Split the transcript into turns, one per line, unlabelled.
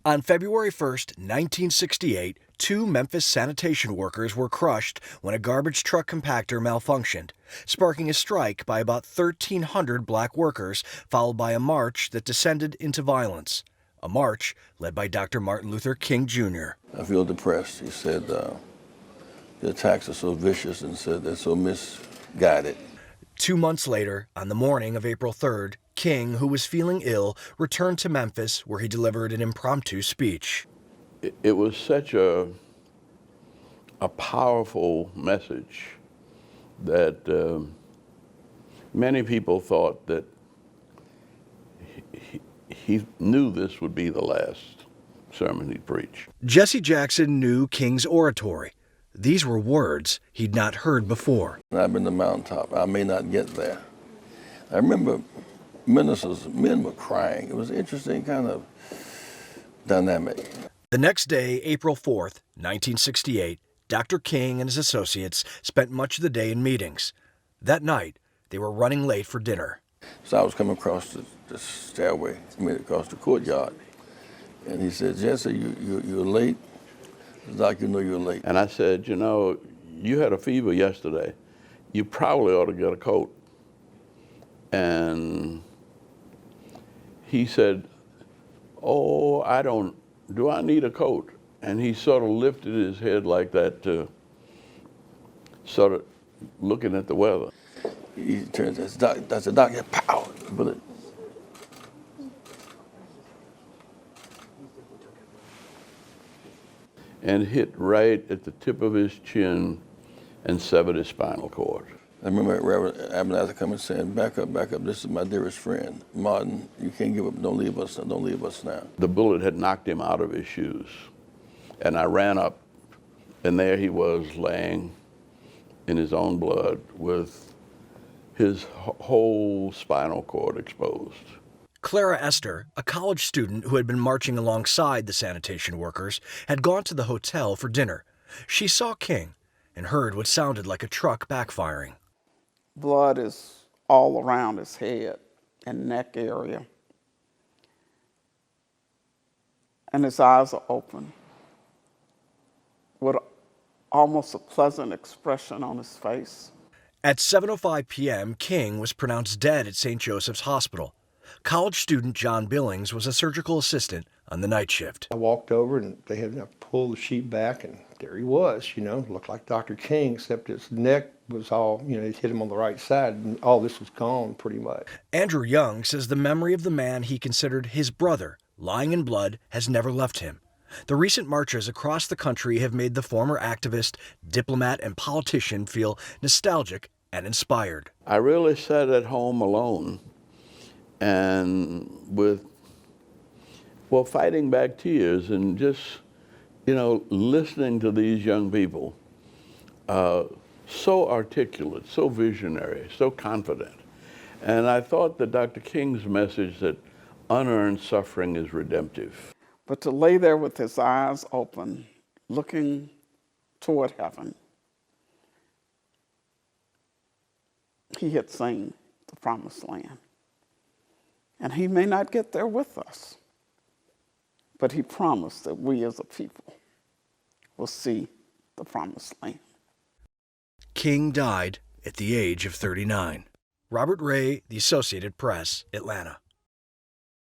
On February 1st, 1968, 2 Memphis sanitation workers were crushed when a garbage truck compactor malfunctioned, sparking a strike by about 1,300 black workers, followed by a march that descended into violence. A march led by Dr. Martin Luther King Jr.
I feel depressed. He said the attacks are so vicious and said they're so misguided.
2 months later, on the morning of April 3rd, King, who was feeling ill, returned to Memphis, where he delivered an impromptu speech.
It was such a powerful message that many people thought that he knew this would be the last sermon he'd preach.
Jesse Jackson knew King's oratory. These were words he'd not heard before.
I've been to the mountaintop. I may not get there. I remember ministers, men were crying. It was an interesting kind of dynamic.
The next day, April 4th, 1968, Dr. King and his associates spent much of the day in meetings. That night, they were running late for dinner.
So I was coming across the stairway, across the courtyard, and he said, "Jesse, you're late. It's like you know you're late."
And I said, "You know, you had a fever yesterday. You probably ought to get a coat." And he said, "Oh, do I need a coat?" And he sort of lifted his head like that to sort of looking at the weather.
He turns, that's a doctor, pow, bullet.
And hit right at the tip of his chin and severed his spinal cord.
I remember Reverend Abernathy coming saying, back up, this is my dearest friend. Martin, you can't give up, don't leave us now.
The bullet had knocked him out of his shoes. And I ran up, and there he was laying in his own blood with his whole spinal cord exposed.
CLARA ESTER, a college student who had been marching alongside the sanitation workers, had gone to the hotel for dinner. She saw King and heard what sounded like a truck backfiring.
Blood is all around his head and neck area. And his eyes are open with almost a pleasant expression on his face.
At 7:05 p.m., King was pronounced dead at St. Joseph's Hospital. College student John Billings was a surgical assistant on the night shift.
I walked over and they had to pull the sheet back, and there he was, looked like Dr. King, except his neck was all, it hit him on the right side, and all this was gone pretty much.
Andrew Young says the memory of the man he considered his brother, lying in blood, has never left him. The recent marches across the country have made the former activist, diplomat, and politician feel nostalgic and inspired.
I really sat at home alone and fighting back tears and just, listening to these young people, so articulate, so visionary, so confident. And I thought that Dr. King's message that unearned suffering is redemptive.
But to lay there with his eyes open, looking toward heaven, he had seen the promised land. And he may not get there with us, but he promised that we as a people will see the promised land.
King died at the age of 39. Robert Ray, The Associated Press, Atlanta.